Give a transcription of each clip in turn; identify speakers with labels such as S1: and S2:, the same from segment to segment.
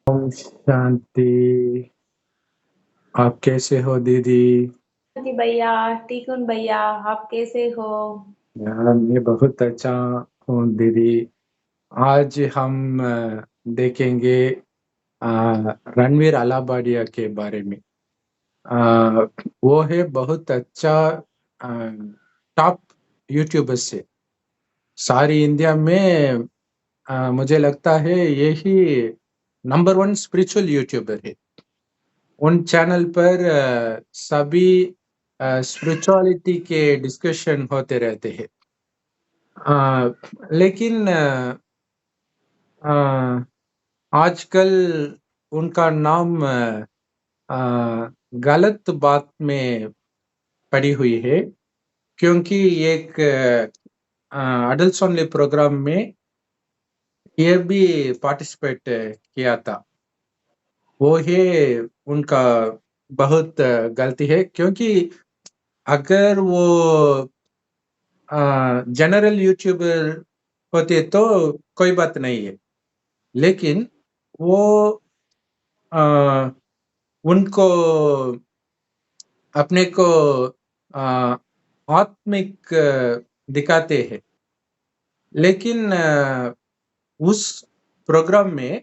S1: ओम शांति। आप कैसे हो दीदी?
S2: जी भैया, ठीक हूँ भैया। आप कैसे हो?
S1: मैं बहुत अच्छा हूँ दीदी। आज हम देखेंगे अ, रणवीर अलाबाडिया के बारे में। अ, वो है बहुत अच्छा टॉप यूट्यूबर से सारी इंडिया में। मुझे लगता है यही नंबर वन स्पिरिचुअल यूट्यूबर है। उन चैनल पर सभी स्पिरिचुअलिटी के डिस्कशन होते रहते हैं। लेकिन अ, आजकल उनका नाम गलत बात में पड़ी हुई है, क्योंकि एक अडल्ट्स ओनली प्रोग्राम में ये भी पार्टिसिपेट किया था। वो है उनका बहुत गलती है, क्योंकि अगर वो जनरल यूट्यूबर होते तो कोई बात नहीं है, लेकिन वो अ, उनको अपने को अ, आत्मिक दिखाते हैं। लेकिन उस प्रोग्राम में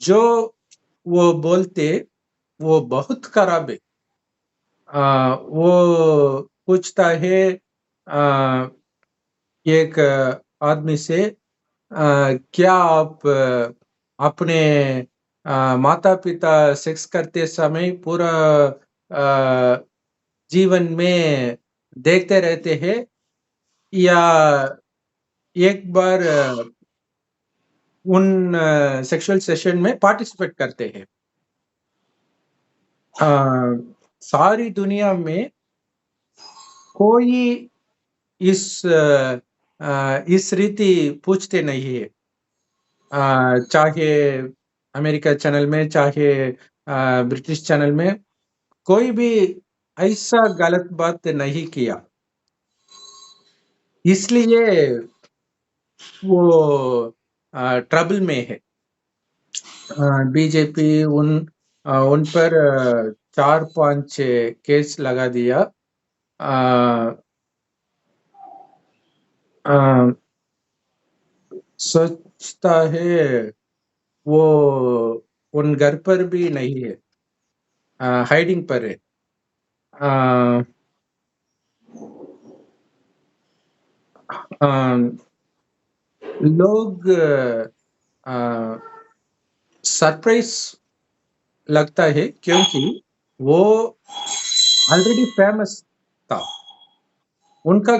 S1: जो वो बोलते वो बहुत खराब है। वो पूछता है एक आदमी से, क्या आप अपने माता पिता सेक्स करते समय पूरा जीवन में देखते रहते हैं, या एक बार उन सेक्सुअल सेशन में पार्टिसिपेट करते हैं? सारी दुनिया में कोई इस रीति पूछते नहीं है। चाहे अमेरिका चैनल में, चाहे ब्रिटिश चैनल में, कोई भी ऐसा गलत बात नहीं किया। इसलिए वो ट्रबल में है। बीजेपी उन पर 4-5 केस लगा दिया। सोचता है वो उन घर पर भी नहीं है, हाइडिंग पर है। अ, अ, लोग सरप्राइज लगता है, क्योंकि वो ऑलरेडी फेमस था। उनका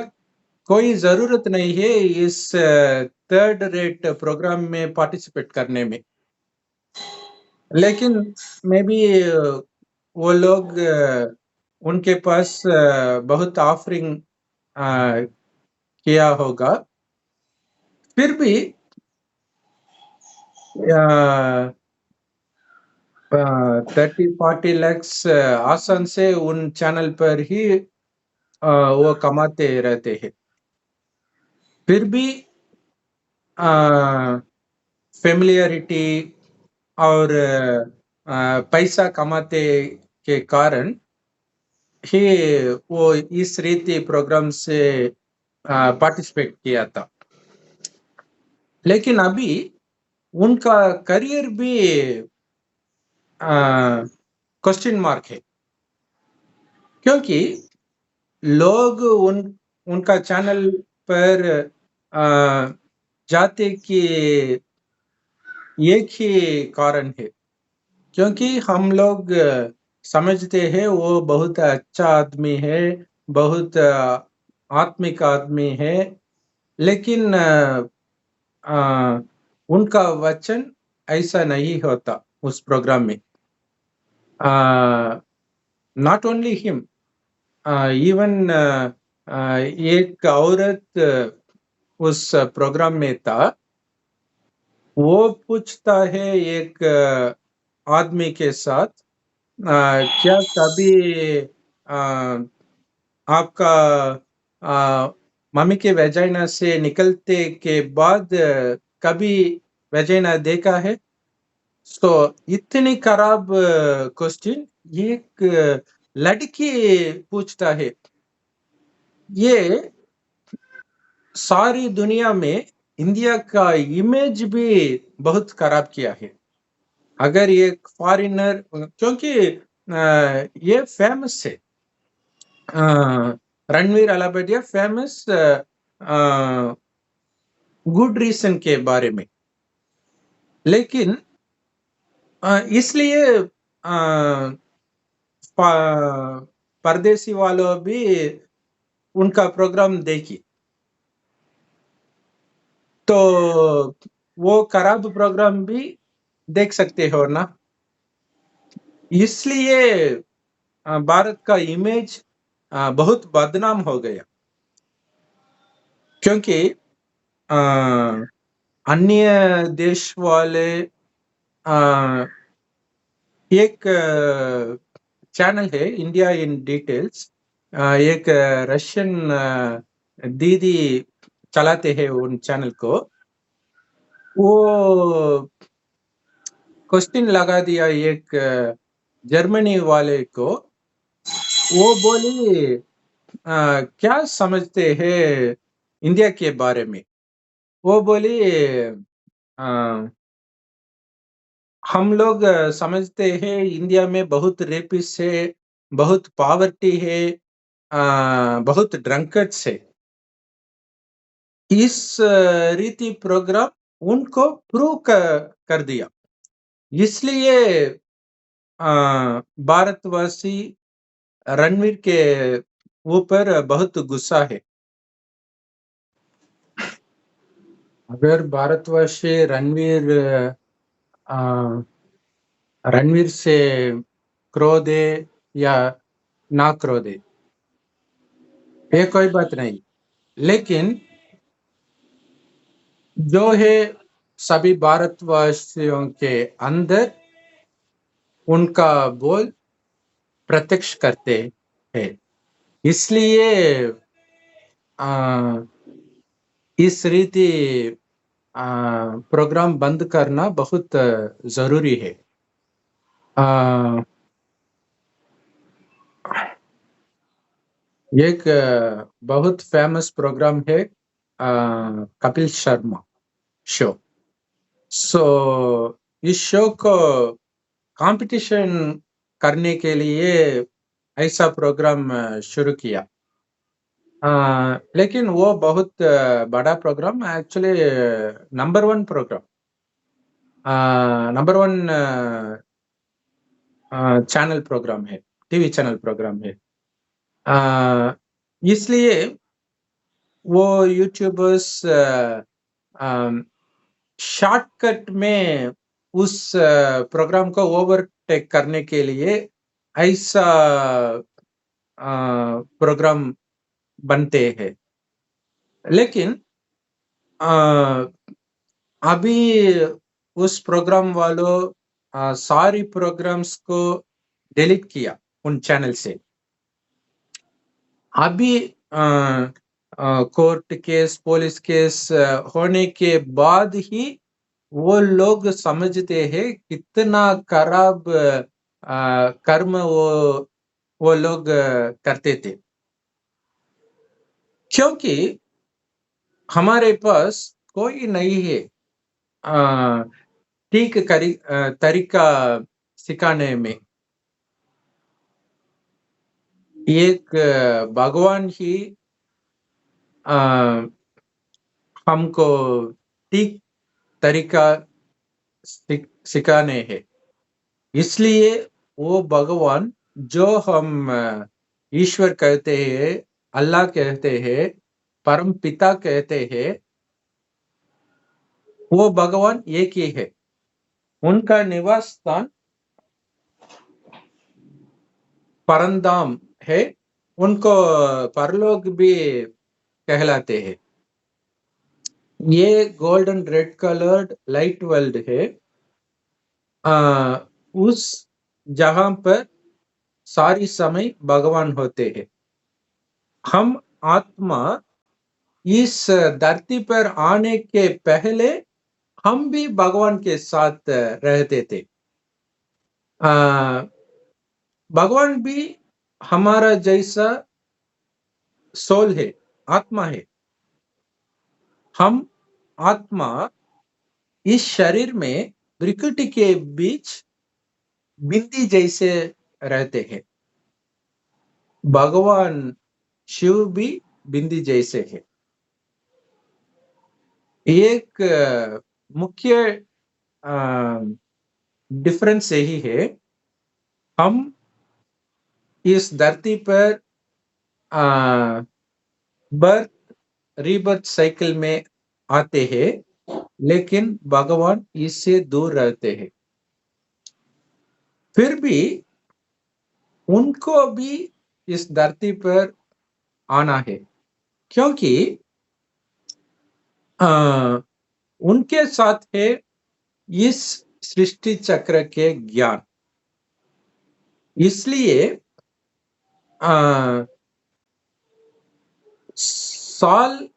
S1: कोई जरूरत नहीं है इस थर्ड रेट प्रोग्राम में पार्टिसिपेट करने में। लेकिन मे बी वो लोग उनके पास बहुत ऑफरिंग किया होगा। फिर भी 30-40 लैक्स आसान से उन चैनल पर ही वो कमाते रहते हैं। फिर भी फेमिलियरिटी और पैसा कमाते के कारण ही वो इस रीति प्रोग्राम से पार्टिसिपेट किया था। लेकिन अभी उनका करियर भी क्वेश्चन मार्क है, क्योंकि लोग उनका चैनल पर जाते कि एक ही कारण है, क्योंकि हम लोग समझते हैं वो बहुत अच्छा आदमी है, बहुत आत्मिक आदमी है। लेकिन उनका वचन ऐसा नहीं होता उस प्रोग्राम में। नॉट ओनली हिम, इवन एक औरत उस प्रोग्राम में था। वो पूछता है एक आदमी के साथ, क्या कभी आपका मम्मी के वेजाइना से निकलते के बाद कभी वजाइना देखा है? तो इतनी खराब क्वेश्चन एक लड़की पूछता है। ये सारी दुनिया में इंडिया का इमेज भी बहुत खराब किया है। अगर एक फॉरेनर, क्योंकि ये फेमस है, Ranveer Allahbadia famous good reason के बारे में, लेकिन इसलिए परदेसी वालों भी उनका प्रोग्राम देखी, तो वो खराब प्रोग्राम भी देख सकते हो ना। इसलिए भारत का इमेज बहुत बदनाम हो गया, क्योंकि अन्य देश वाले एक चैनल है इंडिया इन डिटेल्स, एक रशियन दीदी चलाते हैं उन चैनल को। वो क्वेश्चन लगा दिया एक जर्मनी वाले को। वो बोली क्या समझते हैं इंडिया के बारे में? वो बोली हम लोग समझते हैं इंडिया में बहुत रेपिस्ट है, बहुत पॉवर्टी है, बहुत ड्रंकर्ड्स है। इस रीति प्रोग्राम उनको प्रूव कर दिया। इसलिए भारतवासी रणवीर के ऊपर बहुत गुस्सा है। अगर भारतवासी रणवीर से क्रोधे या ना क्रोधे, ये कोई बात नहीं, लेकिन जो है सभी भारतवासियों के अंदर उनका बोल प्रत्यक्ष करते हैं। इसलिए इस रीति प्रोग्राम बंद करना बहुत जरूरी है। एक बहुत फेमस प्रोग्राम है कपिल शर्मा शो। सो इस शो को कंपटीशन करने के लिए ऐसा प्रोग्राम शुरू किया, लेकिन वो बहुत बड़ा program, actually number 1 program, number 1 channel program है, टीवी चैनल प्रोग्राम है। इसलिए वो यूट्यूबर्स शॉर्टकट में उस प्रोग्राम को ओवरटेक करने के लिए ऐसा प्रोग्राम बनते हैं। लेकिन अभी उस प्रोग्राम वालों सारी प्रोग्राम्स को डिलीट किया उन चैनल से। अभी कोर्ट केस, पुलिस केस होने के बाद ही वो लोग समझते हैं कितना खराब कर्म वो लोग करते थे, क्योंकि हमारे पास कोई नहीं है ठीक तरीका सिखाने में। एक भगवान ही हमको ठीक तरीका सिखाने हैं। इसलिए वो भगवान जो हम ईश्वर कहते हैं, अल्लाह कहते हैं, परम पिता कहते हैं, वो भगवान एक ही है। उनका निवास स्थान परमधाम है, उनको परलोक भी कहलाते हैं। ये golden red coloured light world है, उस जहां पर सारी समय भगवान होते हैं। हम आत्मा इस धरती पर आने के पहले हम भी भगवान के साथ रहते थे। अ, भगवान भी हमारा जैसा सोल है, आत्मा है। हम आत्मा इस शरीर में प्रकृति के बीच बिंदी जैसे रहते हैं। भगवान शिव भी बिंदी जैसे है। एक मुख्य डिफरेंस यही है, हम इस धरती पर बर्थ रीबर्थ साइकिल में आते हैं, लेकिन भगवान इससे दूर रहते हैं। फिर भी उनको भी इस धरती पर आना है, क्योंकि उनके साथ है इस सृष्टि चक्र के ज्ञान। इसलिए साल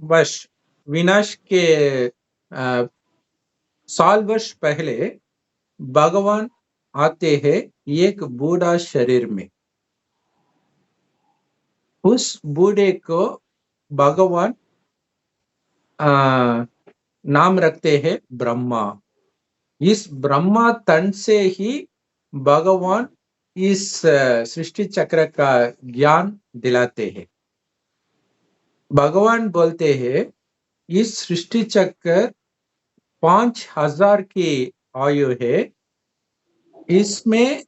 S1: वर्ष विनाश के साल वर्ष पहले भगवान आते हैं एक बूढ़ा शरीर में। उस बूढ़े को भगवान नाम रखते हैं ब्रह्मा। इस ब्रह्मा तन से ही भगवान इस सृष्टि चक्र का ज्ञान दिलाते हैं। भगवान बोलते हैं इस सृष्टि चक्र 5000 की आयु है। इसमें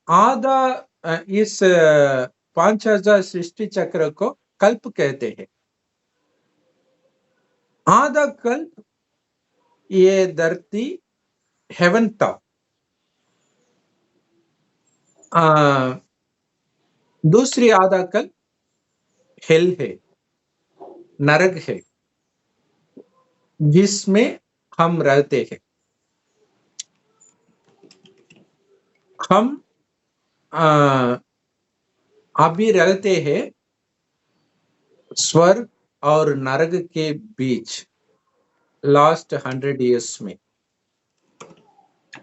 S1: आधा इस 5000 सृष्टि चक्र को कल्प कहते हैं। आधा कल्प ये धरती हेवन था। दूसरी आधा कल्प हेल है, नरक है, जिसमें हम रहते हैं। हम अभी रहते हैं स्वर्ग और नरक के बीच लास्ट 100 years में।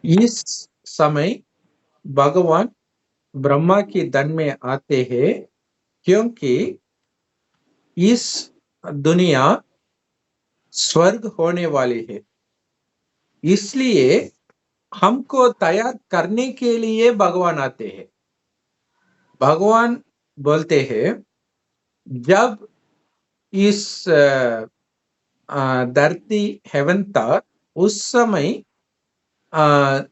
S1: इस समय भगवान ब्रह्मा की तन में आते हैं, क्योंकि इस दुनिया स्वर्ग होने वाली है। इसलिए हमको तैयार करने के लिए भगवान आते हैं। भगवान बोलते हैं जब इस धरती हेवन था, उस समय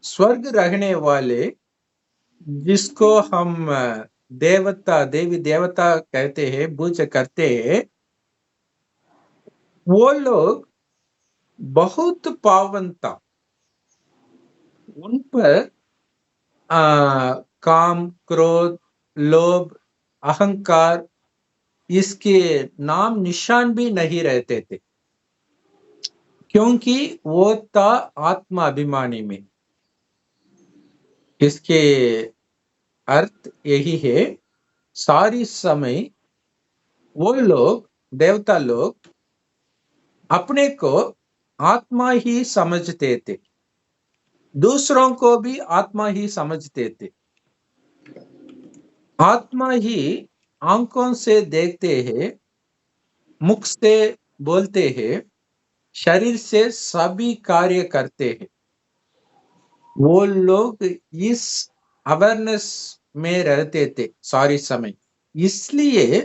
S1: स्वर्ग रहने वाले, जिसको हम देवता देवी देवता कहते हैं, पूजा करते हैं, वो लोग बहुत पावन था। उन पर काम, क्रोध, लोभ, अहंकार इसके नाम निशान भी नहीं रहते थे, क्योंकि वो था आत्मा अभिमानी में। इसके अर्थ यही है, सारी समय वो लोग, देवता लोग, अपने को आत्मा ही समझते थे, दूसरों को भी आत्मा ही समझते थे। आत्मा ही आंखों से देखते हैं, मुख से बोलते हैं, शरीर से सभी कार्य करते हैं। वो लोग इस अवेयरनेस में रहते थे सारी समय। इसलिए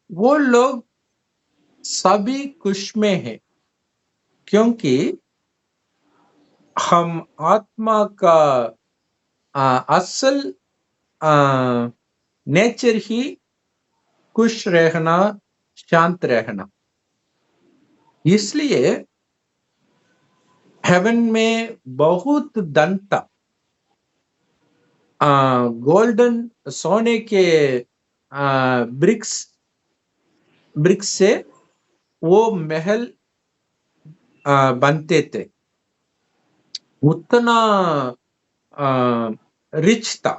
S1: वो लोग सभी खुश में हैं, क्योंकि हम आत्मा का असल नेचर ही खुश रहना, शांत रहना। इसलिए हेवन में बहुत धन था। गोल्डन, सोने के ब्रिक्स से वो महल बनते थे। उतना रिच था।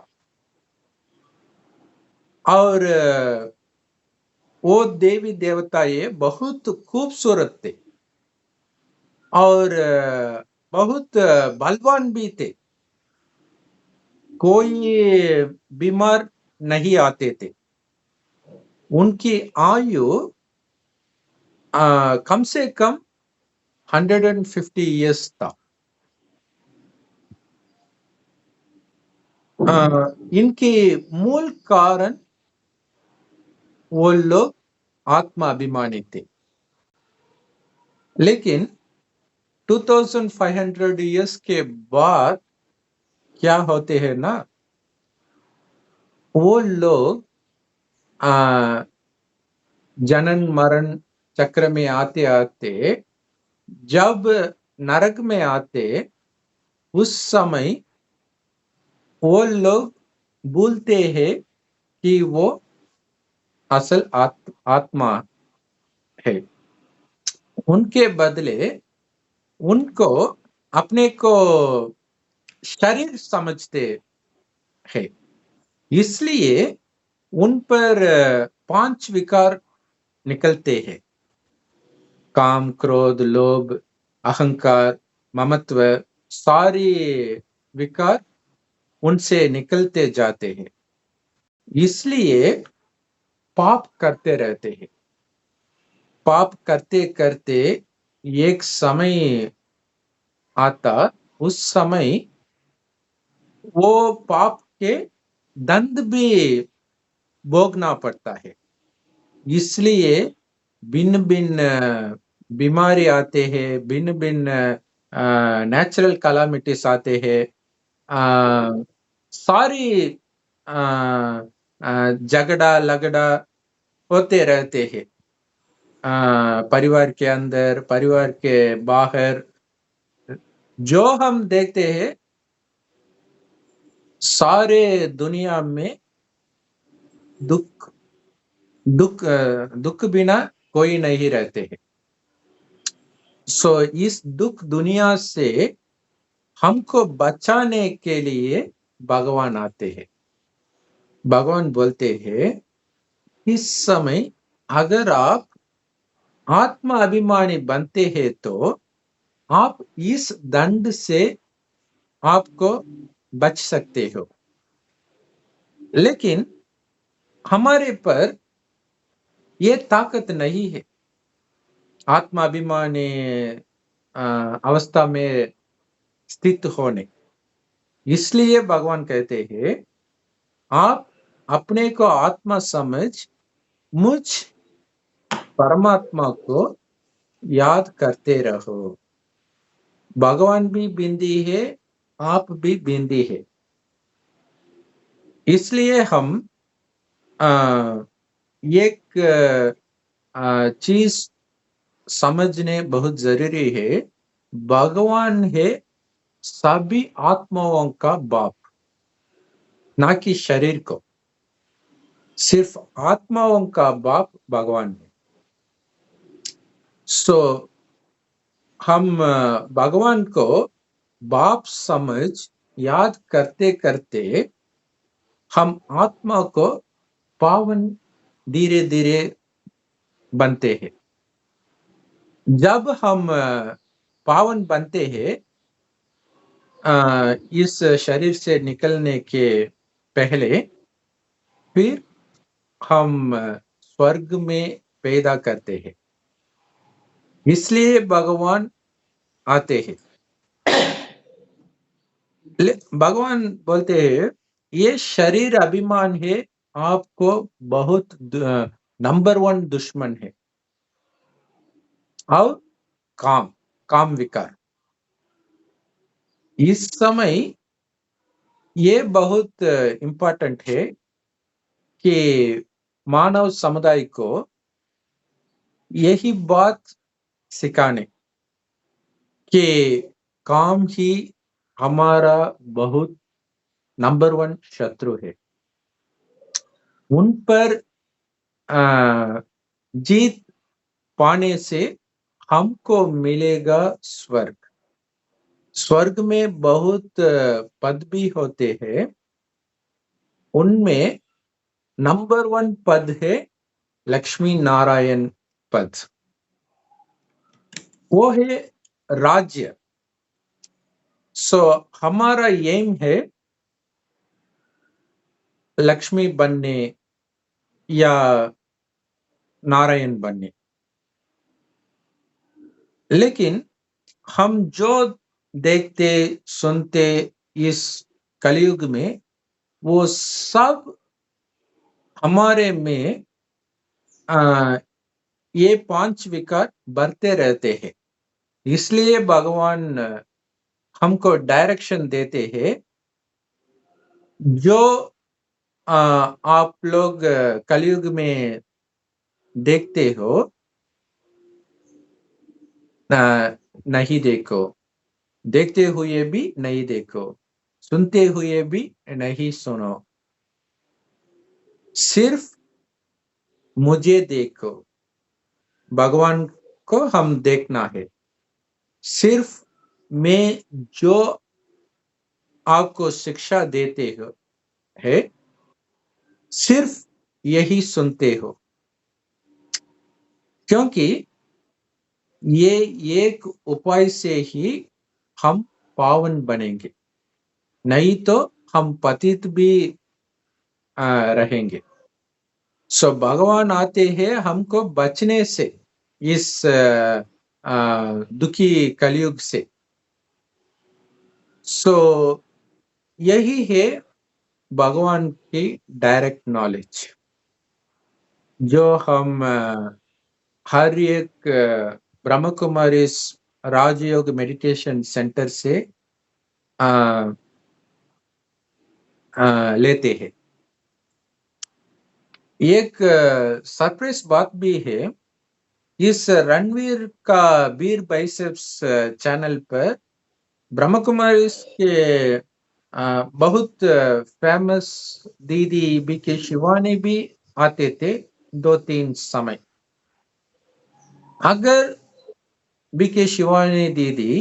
S1: और वो देवी देवता ये बहुत खूबसूरत थे। और बहुत बलवान भी थे, कोई बीमार नहीं आते थे। उनकी आयु कम से कम 150 इयर्स था। इनके मूल कारण वो लोग आत्मा अभिमानी थे, लेकिन 2500 इयर्स के बाद क्या होते हैं ना, वो लोग जनन मरण चक्र में आते आते जब नरक में आते, उस समय वो लोग भूलते हैं कि वो असल आत्मा है। उनके बदले उनको अपने को शरीर समझते हैं, इसलिए उन पर 5 विकार निकलते हैं: काम, क्रोध, लोभ, अहंकार, ममत्व। सारी विकार उनसे निकलते जाते हैं, इसलिए पाप करते रहते हैं। पाप करते करते एक समय आता, उस समय वो पाप के दंड भी भोगना पड़ता है। इसलिए भिन्न भिन्न बीमारी आते हैं, भिन्न भिन्न नेचुरल कैलामिटीज आते हैं, सारी झगड़ा लगड़ा होते रहते हैं, परिवार के अंदर, परिवार के बाहर। जो हम देखते हैं, सारे दुनिया में दुख दुख दुख बिना कोई नहीं रहते हैं। सो इस दुख दुनिया से हमको बचाने के लिए भगवान आते हैं। भगवान बोलते हैं, इस समय अगर आप आत्मा अभिमानी बनते हैं तो आप इस दंड से आपको बच सकते हो। लेकिन हमारे पर ये ताकत नहीं है आत्माभिमानी अवस्था में स्थित होने। इसलिए भगवान कहते हैं, आप अपने को आत्मा समझ मुझ परमात्मा को याद करते रहो। भगवान भी बिंदी है, आप भी बिंदी है। इसलिए हम एक चीज समझने बहुत जरूरी है, भगवान है सभी आत्माओं का बाप, ना कि शरीर को। सिर्फ आत्माओं का बाप भगवान है। सो हम भगवान को बाप समझ याद करते करते हम आत्मा को पावन धीरे धीरे बनते हैं। जब हम पावन बनते हैं, इस शरीर से निकलने के पहले, फिर हम स्वर्ग में पैदा करते हैं। इसलिए भगवान आते हैं। भगवान बोलते हैं, ये शरीर अभिमान है, आपको बहुत नंबर 1 दुश्मन है। और काम विकार। इस समय ये बहुत इंपॉर्टेंट है कि मानव समुदाय को यही बात सिखाने कि काम ही हमारा बहुत नंबर 1 शत्रु है। उन पर जीत पाने से हमको मिलेगा स्वर्ग। स्वर्ग में बहुत पद भी होते हैं, उनमें नंबर 1 पद है लक्ष्मी नारायण पद। वो है राज्य। सो हमारा एम है लक्ष्मी बनने या नारायण बनने, लेकिन हम जो देखते सुनते इस कलयुग में वो सब हमारे में ये 5 विकार बढ़ते रहते हैं। इसलिए भगवान हमको डायरेक्शन देते हैं। जो आप लोग कलयुग में देखते हो, नहीं देखो, देखते हुए भी नहीं देखो, सुनते हुए भी नहीं सुनो, सिर्फ मुझे देखो। भगवान को हम देखना है। सिर्फ मैं जो आपको शिक्षा देते हो है, सिर्फ यही सुनते हो, क्योंकि ये एक उपाय से ही हम पावन बनेंगे, नहीं तो हम पतित भी रहेंगे। सो भगवान आते हैं हमको बचने से, इस दुखी कलयुग से। सो यही है भगवान की डायरेक्ट नॉलेज, जो हम हर एक ब्रह्म कुमारी राजयोग मेडिटेशन सेंटर से लेते हैं। एक सरप्राइज बात भी है, इस रणवीर का वीर बाइसेप्स चैनल पर ब्रह्म कुमारी के बहुत फेमस दीदी बीके शिवानी भी आते थे 2-3 समय। अगर बीके शिवानी दीदी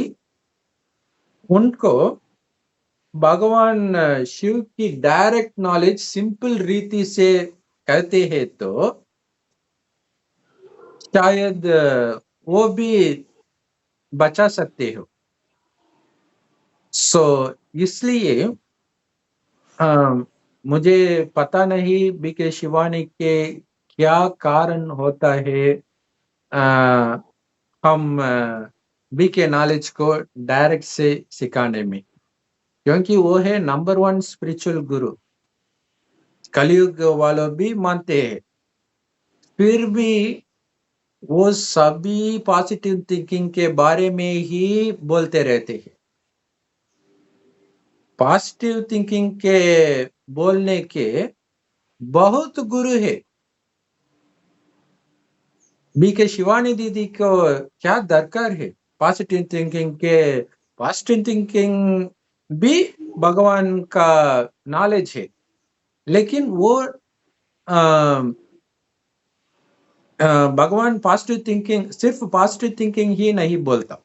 S1: उनको भगवान शिव की डायरेक्ट नॉलेज सिंपल रीति से कहते हैं तो शायद वो भी बचा सकते हो। सो इसलिए मुझे पता नहीं बीके शिवानी के क्या कारण होता है हम बीके नॉलेज को डायरेक्ट से सिखाने में, क्योंकि वो है नंबर 1 स्पिरिचुअल गुरु। कलयुग वालों भी मानते हैं, फिर भी वो सभी पॉजिटिव थिंकिंग के बारे में ही बोलते रहते हैं। पॉजिटिव थिंकिंग के बोलने के बहुत गुरु है। बीके शिवानी दीदी को क्या दरकार है पॉजिटिव थिंकिंग के? पॉजिटिव थिंकिंग भी भगवान का नॉलेज है, लेकिन वो भगवान पॉजिटिव थिंकिंग, सिर्फ पॉजिटिव थिंकिंग ही नहीं बोलता,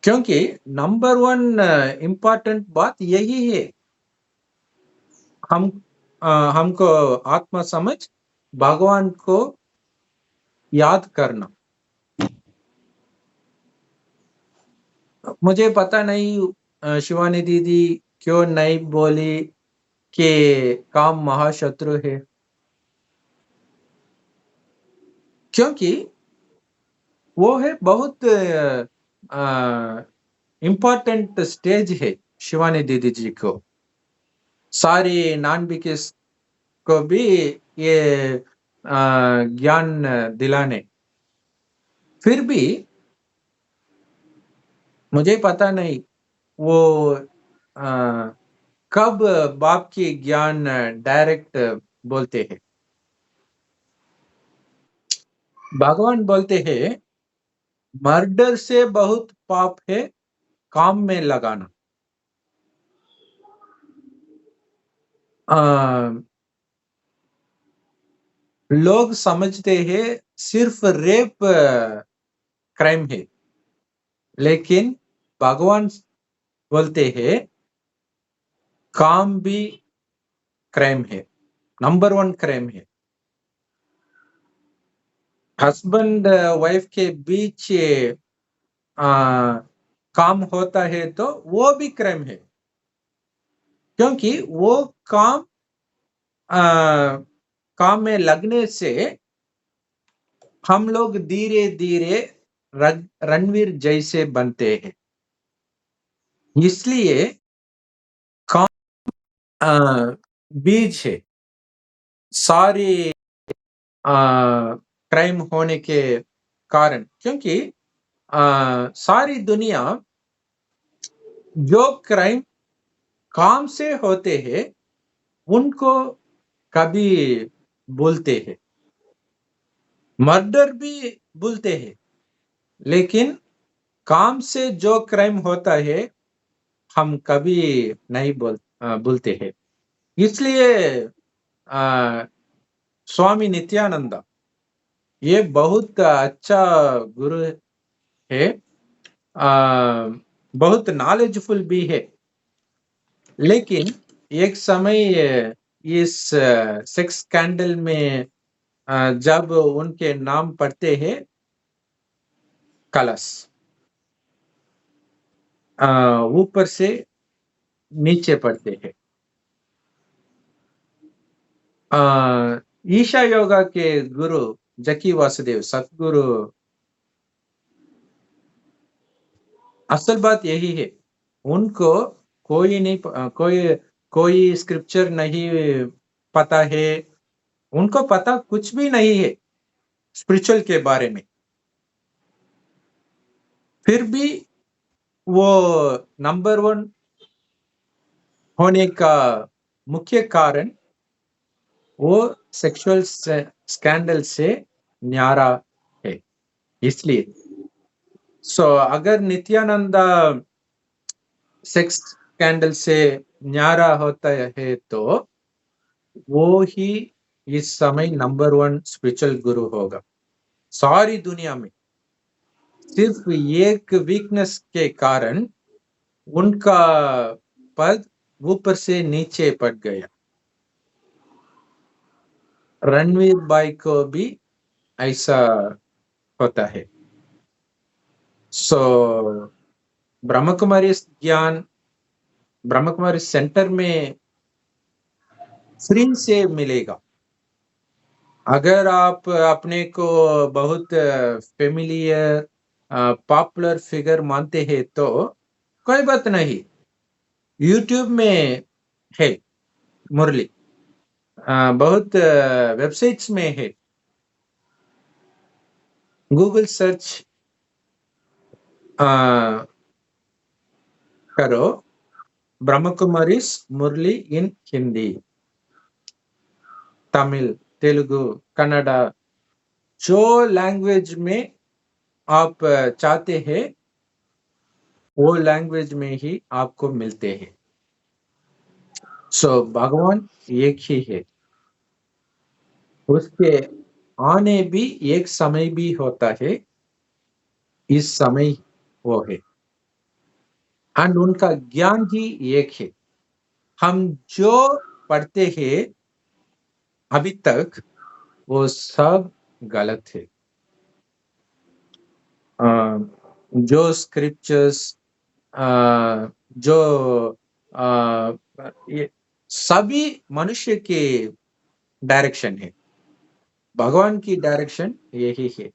S1: क्योंकि नंबर 1 इम्पोर्टेंट बात यही है, हमको आत्मा समझ भगवान को याद करना। मुझे पता नहीं शिवानी दीदी क्यों नहीं बोली कि काम महाशत्रु है, क्योंकि वो है बहुत इम्पोर्टेंट स्टेज है शिवानी दीदी जी को। सारी नॉन बीकेस को भी ये ज्ञान दिलाने। फिर भी मुझे पता नहीं वो कब बाप की ज्ञान डायरेक्ट बोलते हैं। भगवान बोलते हैं मर्डर से बहुत पाप है काम में लगाना। लोग समझते हैं सिर्फ रेप क्राइम है, लेकिन भगवान बोलते हैं काम भी क्राइम है, नंबर 1 क्राइम है। हस्बैंड वाइफ के बीच काम होता है तो वो भी क्राइम है, क्योंकि वो काम काम में लगने से हम लोग धीरे धीरे रणवीर जैसे बनते हैं। इसलिए काम बीज है सारी क्राइम होने के कारण, क्योंकि सारी दुनिया जो क्राइम काम से होते हैं उनको कभी बोलते हैं, मर्डर भी बोलते हैं, लेकिन काम से जो क्राइम होता है हम कभी नहीं बोलते हैं। इसलिए स्वामी नित्यानंद ये बहुत अच्छा गुरु है, बहुत नॉलेजफुल भी है, लेकिन एक समय इस सेक्स स्कैंडल में जब उनके नाम पढ़ते हैं कलश ऊपर से नीचे पढ़ते हैं। ईशा योगा के गुरु जकी वासुदेव सतगुरु, असल बात यही है, उनको कोई नहीं कोई स्क्रिप्चर नहीं पता है, उनको पता कुछ भी नहीं है स्पिरिचुअल के बारे में, फिर भी वो नंबर 1 होने का मुख्य कारण वो सेक्सुअल स्कैंडल से न्यारा है। इसलिए अगर नित्यानंदा सेक्स स्कैंडल से न्यारा होता है तो वो ही इस समय नंबर 1 स्पिरिचुअल गुरु होगा। सारी दुनिया में सिर्फ एक वीकनेस के कारण उनका पद ऊपर से नीचे पड़ गया। रणवीर भाई को भी ऐसा होता है। ब्रह्म कुमारी सेंटर में फ्री से मिलेगा। अगर आप अपने को बहुत फेमिलियर पॉपुलर फिगर मानते हैं तो कोई बात नहीं, यूट्यूब में है मुरली, बहुत वेबसाइट्स में है, गूगल सर्च करो ब्रह्म कुमारी मुरली इन हिंदी, तमिल, तेलुगु, कन्नड़ा, जो लैंग्वेज में आप चाहते हैं वो लैंग्वेज में ही आपको मिलते हैं। भगवान एक ही है, उसके आने भी एक समय भी होता है, इस समय वो है, एंड उनका ज्ञान ही एक है। हम जो पढ़ते हैं अभी तक वो सब गलत है। जो स्क्रिप्चर्स जो ये सभी मनुष्य के डायरेक्शन है, भगवान की डायरेक्शन यही है।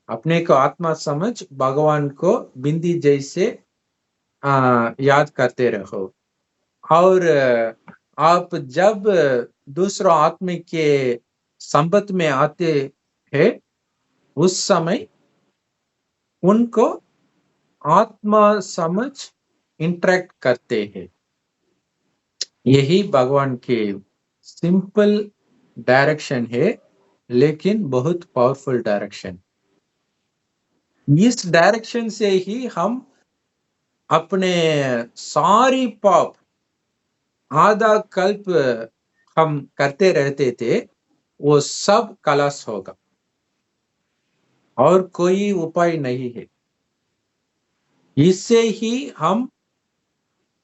S1: अपने को आत्मा समझ भगवान को बिंदी जैसे याद करते रहो, और आप जब दूसरा आत्मा के संबंध में आते हैं उस समय उनको आत्मा समझ इंटरेक्ट करते हैं। यही भगवान के सिंपल डायरेक्शन है, लेकिन बहुत पावरफुल डायरेक्शन। इस डायरेक्शन से ही हम अपने सारी पाप आधा कल्प हम करते रहते थे वो सब खलास होगा, और कोई उपाय नहीं है। इससे ही हम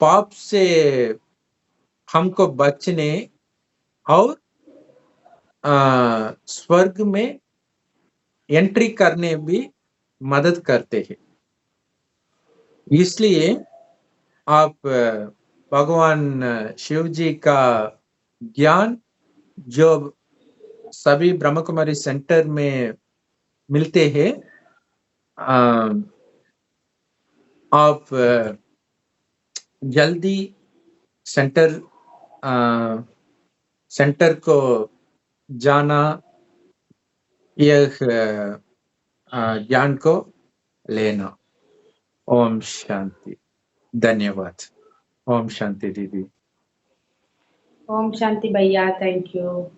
S1: पाप से हमको बचने और स्वर्ग में एंट्री करने भी मदद करते हैं। इसलिए आप भगवान शिव जी का ज्ञान जो सभी ब्रह्म कुमारी सेंटर में मिलते हैं, आप जल्दी सेंटर सेंटर को जाना, यह ज्ञान को लेना। ओम शांति। धन्यवाद। ओम शांति दीदी।
S2: ओम शांति भैया, थैंक यू।